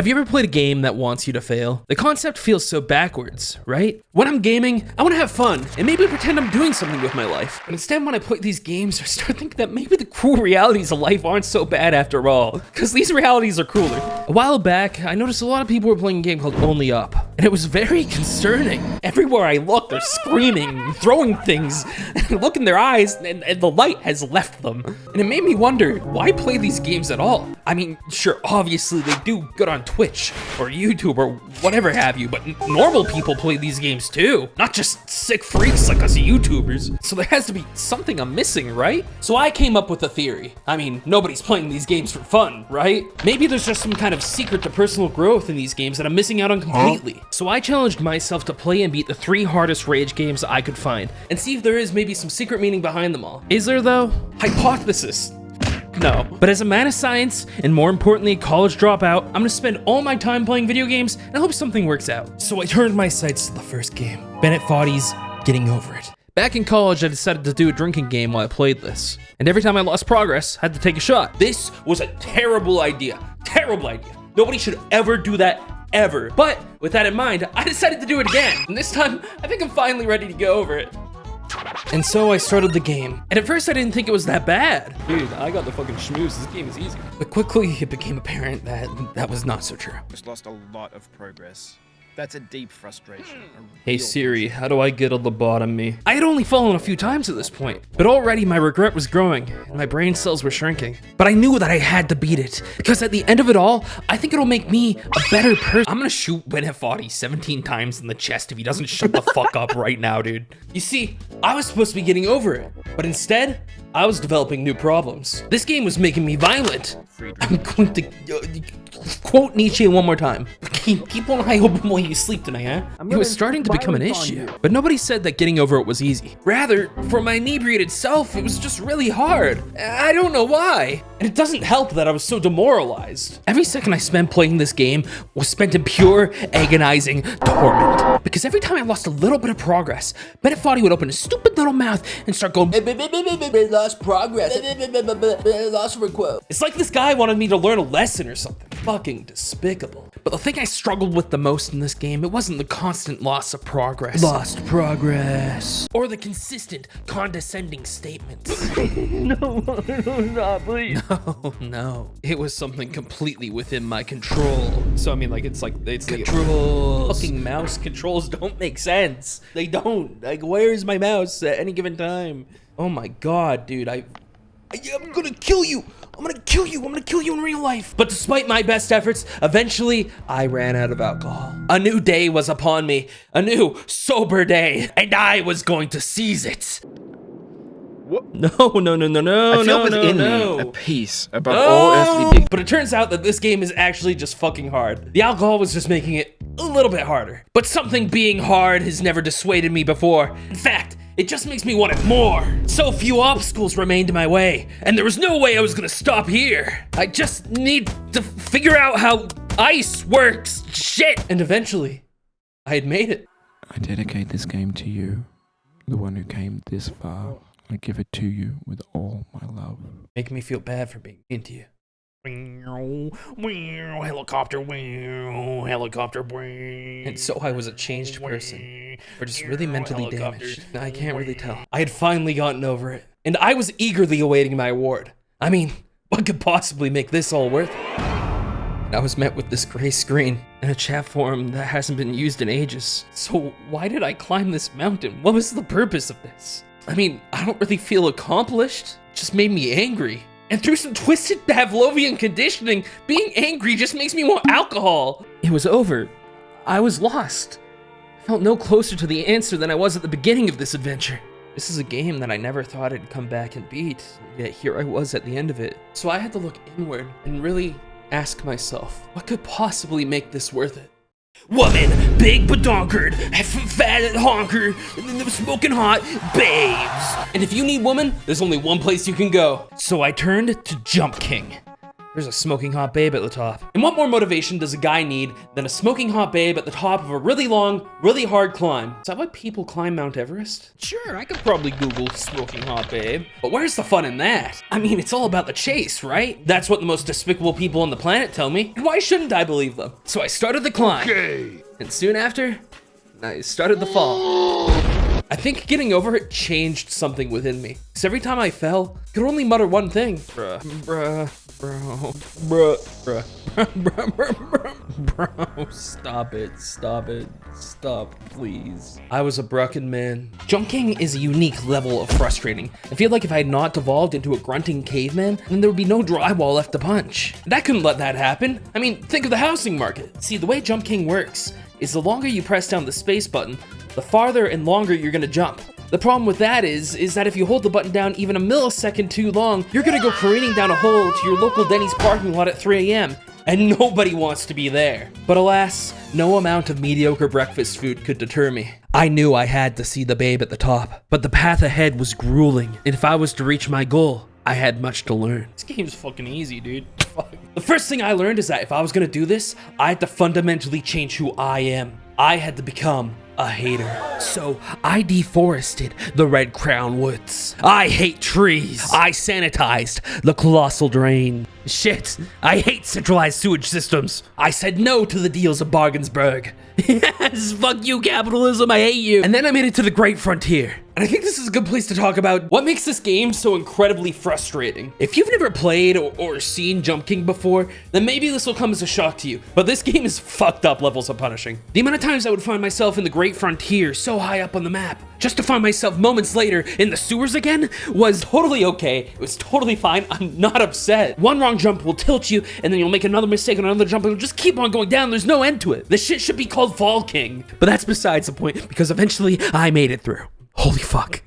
Have you ever played a game that wants you to fail? The concept feels so backwards, right? When I'm gaming, I want to have fun and maybe pretend I'm doing something with my life. But instead, when I play these games, I start thinking that maybe the cruel realities of life aren't so bad after all, because these realities are cooler. A while back, I noticed a lot of people were playing a game called Only Up, and it was very concerning. Everywhere I look, they're screaming, throwing things, and look in their eyes, and the light has left them. And it made me wonder, why play these games at all? I mean, sure, obviously they do good on Twitch or YouTube or whatever have you, but normal people play these games too, not just sick freaks like us YouTubers. So there has to be something I'm missing, right? So I came up with a theory. I mean, nobody's playing these games for fun, right? Maybe there's just some kind of secret to personal growth in these games that I'm missing out on completely. So I challenged myself to play and beat the 3 hardest rage games I could find and see if there is maybe some secret meaning behind them all. Is there though? Hypothesis. No. But as a man of science, and more importantly, a college dropout, I'm gonna spend all my time playing video games and I hope something works out. So I turned my sights to the first game, Bennett Foddy's Getting Over It. Back in college, I decided to do a drinking game while I played this. And every time I lost progress, I had to take a shot. This was a terrible idea. Terrible idea. Nobody should ever do that, ever. But with that in mind, I decided to do it again. And this time, I think I'm finally ready to go over it. And so I started the game. And at first I didn't think it was that bad. Dude, I got the fucking schmooze, this game is easy. But quickly it became apparent that that was not so true. Just lost a lot of progress. That's a deep frustration. Hey Siri, how do I get a lobotomy? I had only fallen a few times at this point, but already my regret was growing and my brain cells were shrinking. But I knew that I had to beat it, because at the end of it all, I think it'll make me a better person. I'm gonna shoot Bennett Foddy 17 times in the chest if he doesn't shut the fuck up right now, dude. You see, I was supposed to be getting over it, but instead, I was developing new problems. This game was making me violent. I'm going to quote Nietzsche one more time. Keep one eye open while you sleep tonight, huh? It was starting to become an issue, but nobody said that getting over it was easy. Rather, for my inebriated self, it was just really hard. I don't know why. And it doesn't help that I was so demoralized. Every second I spent playing this game was spent in pure, agonizing torment. Because every time I lost a little bit of progress, Bennett Foddy would open his stupid little mouth and start going, lost progress, lost for quote. It's like this guy wanted me to learn a lesson or something. Fucking despicable. But the thing I struggled with the most in this game, it wasn't the constant loss of progress. Lost progress. Or the consistent, condescending statements. No, stop, please. No. It was something completely within my control. So I mean, like, it's controls. Like, fucking mouse controls don't make sense. They don't. Like, where's my mouse at any given time? Oh my god, dude, I'm gonna kill you. I'm gonna kill you. I'm gonna kill you in real life. But despite my best efforts, eventually I ran out of alcohol. A new day was upon me, a new sober day, and I was going to seize it. What? No. I feel within me a peace above all earthly dignity. But it turns out that this game is actually just fucking hard. The alcohol was just making it a little bit harder. But something being hard has never dissuaded me before. In fact, it just makes me want it more. So few obstacles remained in my way, and there was no way I was gonna stop here. I just need to figure out how ice works. Shit! And eventually, I had made it. I dedicate this game to you, the one who came this far. I give it to you with all my love. Make me feel bad for being into you. Helicopter, helicopter. And so I was a changed person, or just really mentally damaged. I can't really tell. I had finally gotten over it, and I was eagerly awaiting my award. I mean, what could possibly make this all worth it? And I was met with this gray screen and a chat forum that hasn't been used in ages. So why did I climb this mountain? What was the purpose of this? I mean, I don't really feel accomplished. It just made me angry. And through some twisted Pavlovian conditioning, being angry just makes me want alcohol. It was over. I was lost. I felt no closer to the answer than I was at the beginning of this adventure. This is a game that I never thought I'd come back and beat, yet here I was at the end of it. So I had to look inward and really ask myself, what could possibly make this worth it? Woman, big badonkered, fat honker, smoking hot, babes. And if you need woman, there's only one place you can go. So I turned to Jump King. there's a smoking hot babe at the top. And what more motivation does a guy need than a smoking hot babe at the top of a really long, really hard climb? Is that why people climb Mount Everest? Sure, I could probably Google smoking hot babe, but where's the fun in that? I mean, it's all about the chase, right? That's what the most despicable people on the planet tell me, and why shouldn't I believe them? So I started the climb, and soon after, I started the fall. I think getting over it changed something within me. Because every time I fell, I could only mutter one thing. Bruh, bro, stop it, stop, please. I was a broken man. Jumping is a unique level of frustrating. I feel like if I had not devolved into a grunting caveman, then there would be no drywall left to punch. And I couldn't let that happen. I mean, think of the housing market. See, the way Jump King works is the longer you press down the space button, the farther and longer you're gonna jump. The problem with that is that if you hold the button down even a millisecond too long, you're gonna go careening down a hole to your local Denny's parking lot at 3 a.m. and nobody wants to be there. But alas, no amount of mediocre breakfast food could deter me. I knew I had to see the babe at the top, but the path ahead was grueling, and if I was to reach my goal, I had much to learn. This game's fucking easy, dude. Fuck. The first thing I learned is that if I was gonna do this, I had to fundamentally change who I am. I had to become a hater. So I deforested the Red Crown Woods. I hate trees. I sanitized the colossal drain. Shit, I hate centralized sewage systems. I said no to the deals of Bargainsburg. Yes, fuck you, capitalism, I hate you. And then I made it to the Great Frontier. And I think this is a good place to talk about what makes this game so incredibly frustrating. If you've never played or seen Jump King before, then maybe this will come as a shock to you. But this game is fucked up levels of punishing. The amount of times I would find myself in the Great Frontier so high up on the map, just to find myself moments later in the sewers again, was totally okay. It was totally fine. I'm not upset. One wrong jump will tilt you, and then you'll make another mistake on another jump, and it'll just keep on going down. There's no end to it. This shit should be called Fall King. But that's besides the point, because eventually I made it through. Holy fuck.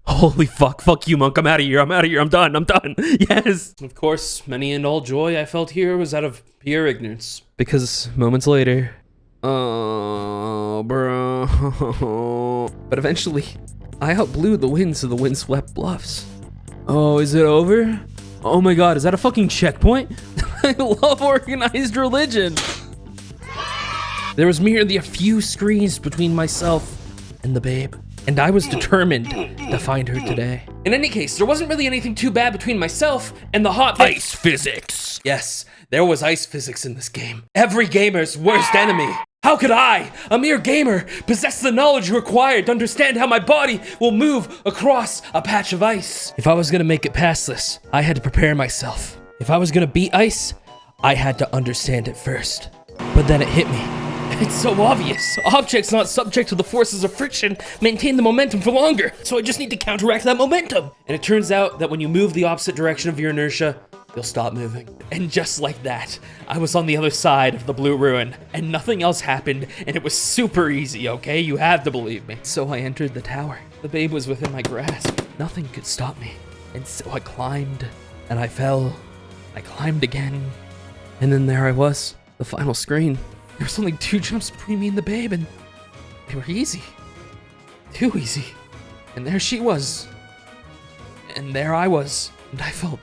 Holy fuck. Fuck you, monk. I'm out of here. I'm done. Yes. Of course, many and all joy I felt here was out of pure ignorance. Because moments later, oh, bro. But eventually, I outblew the winds of the windswept bluffs. Oh, is it over? Oh my god, is that a fucking checkpoint? I love organized religion. There was merely a few screens between myself and the babe, and I was determined to find her today. In any case, there wasn't really anything too bad between myself and the hot ice physics. Yes, there was ice physics in this game. Every gamer's worst enemy. How could I, a mere gamer, possess the knowledge required to understand how my body will move across a patch of ice? If I was gonna make it past this, I had to prepare myself. If I was gonna beat ice, I had to understand it first. But then it hit me. It's so obvious. Objects not subject to the forces of friction maintain the momentum for longer, so I just need to counteract that momentum. And it turns out that when you move the opposite direction of your inertia, you'll stop moving. And just like that, I was on the other side of the blue ruin, and nothing else happened, and it was super easy, okay? You have to believe me. So I entered the tower. The babe was within my grasp. Nothing could stop me. And so I climbed, and I fell. I climbed again, and then there I was, the final screen. There was only 2 jumps between me and the babe, and they were easy. Too easy. And there she was. And there I was. And I felt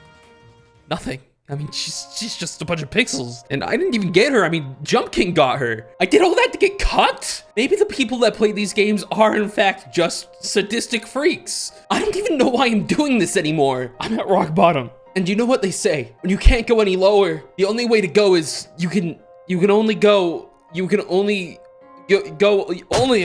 nothing. I mean, she's just a bunch of pixels. And I didn't even get her. I mean, Jump King got her. I did all that to get cut? Maybe the people that play these games are, in fact, just sadistic freaks. I don't even know why I'm doing this anymore. I'm at rock bottom. And you know what they say? When you can't go any lower, the only way to go is you can only go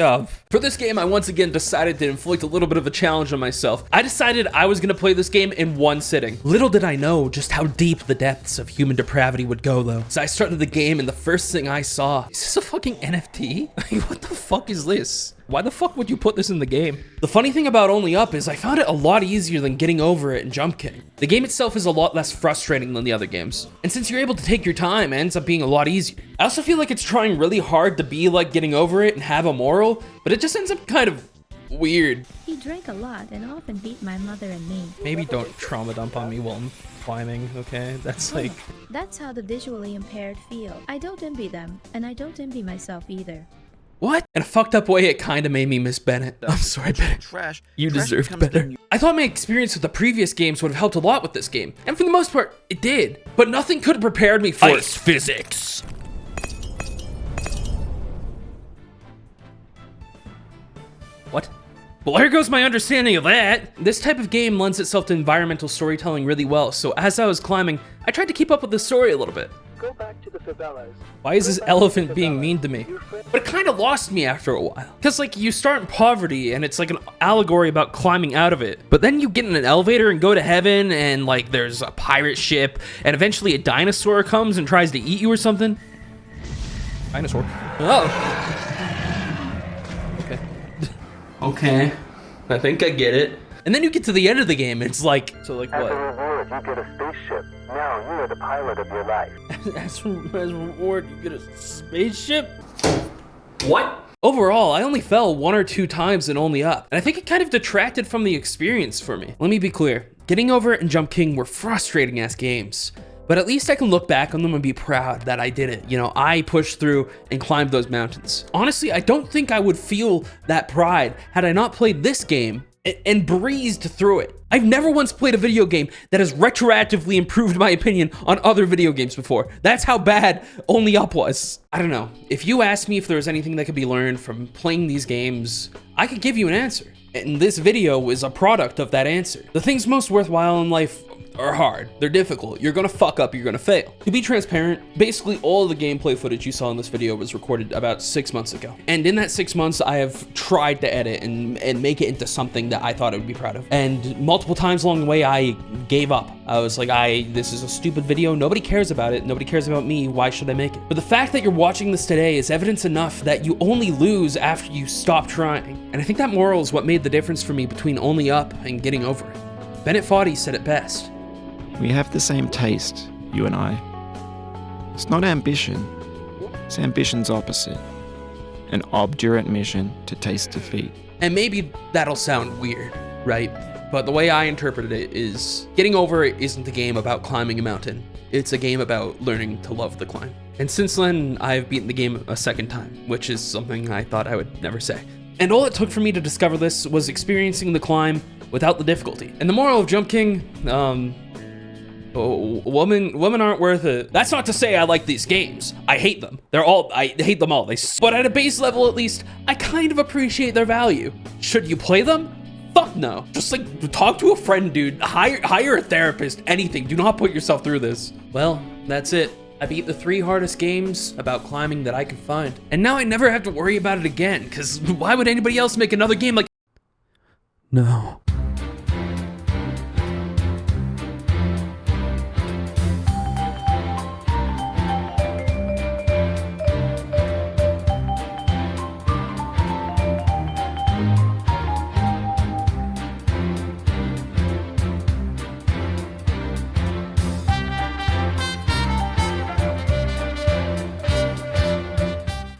up. For this game, I once again decided to inflict a little bit of a challenge on myself. I decided I was gonna play this game in one sitting. Little did I know just how deep the depths of human depravity would go though. So I started the game and the first thing I saw, is this a fucking NFT? Like, what the fuck is this? Why the fuck would you put this in the game? The funny thing about Only Up is I found it a lot easier than Getting Over It in Jump King. The game itself is a lot less frustrating than the other games. And since you're able to take your time, it ends up being a lot easier. I also feel like it's trying really hard to be like Getting Over It and have a moral, but it just ends up kind of weird. He drank a lot and often beat my mother and me. Maybe don't trauma dump on me while I'm climbing, okay? That's like... That's how the visually impaired feel. I don't envy them, and I don't envy myself either. What? In a fucked up way, it kind of made me miss Bennett. I'm sorry, Bennett. Trash. You Trash deserved becomes better. I thought my experience with the previous games would have helped a lot with this game. And for the most part, it did. But nothing could have prepared me for ice physics. What? Well, here goes my understanding of that. This type of game lends itself to environmental storytelling really well, so as I was climbing, I tried to keep up with the story a little bit. Go back to the favelas. Why is this elephant being mean to me? But it kind of lost me after a while. Because, like, you start in poverty, and it's like an allegory about climbing out of it. But then you get in an elevator and go to heaven, and, like, there's a pirate ship, and eventually a dinosaur comes and tries to eat you or something. Dinosaur. Oh. Okay. Okay. I think I get it. And then you get to the end of the game, and it's like, so like what? As a reward, you get a spaceship. Now you are the pilot of your life. As a reward, you get a spaceship? What? Overall, I only fell 1 or 2 times and only up, and I think it kind of detracted from the experience for me. Let me be clear, Getting Over It and Jump King were frustrating ass games, but at least I can look back on them and be proud that I did it. You know, I pushed through and climbed those mountains. Honestly, I don't think I would feel that pride had I not played this game and breezed through it. I've never once played a video game that has retroactively improved my opinion on other video games before. That's how bad Only Up was. I don't know. If you asked me if there was anything that could be learned from playing these games, I could give you an answer. And this video is a product of that answer. The things most worthwhile in life are hard. They're difficult. You're gonna fuck up, you're gonna fail. To be transparent, basically all of the gameplay footage you saw in this video was recorded about 6 months ago. And in that 6 months, I have tried to edit and make it into something that I thought I would be proud of. And multiple times along the way, I gave up. I was like, this is a stupid video. Nobody cares about it. Nobody cares about me. Why should I make it? But the fact that you're watching this today is evidence enough that you only lose after you stop trying. And I think that moral is what made the difference for me between Only Up and Getting Over It. Bennett Foddy said it best. We have the same taste, you and I. It's not ambition. It's ambition's opposite. An obdurate mission to taste defeat. And maybe that'll sound weird, right? But the way I interpreted it is Getting Over It isn't a game about climbing a mountain. It's a game about learning to love the climb. And since then, I've beaten the game a second time, which is something I thought I would never say. And all it took for me to discover this was experiencing the climb without the difficulty. And the moral of Jump King, women aren't worth it. That's not to say I like these games. I hate them. I hate them all. But at a base level, at least, I kind of appreciate their value. Should you play them? Fuck no. Just like talk to a friend, dude. Hire a therapist, anything. Do not put yourself through this. Well, that's it. I beat the 3 hardest games about climbing that I could find. And now I never have to worry about it again, because why would anybody else make another game like... No.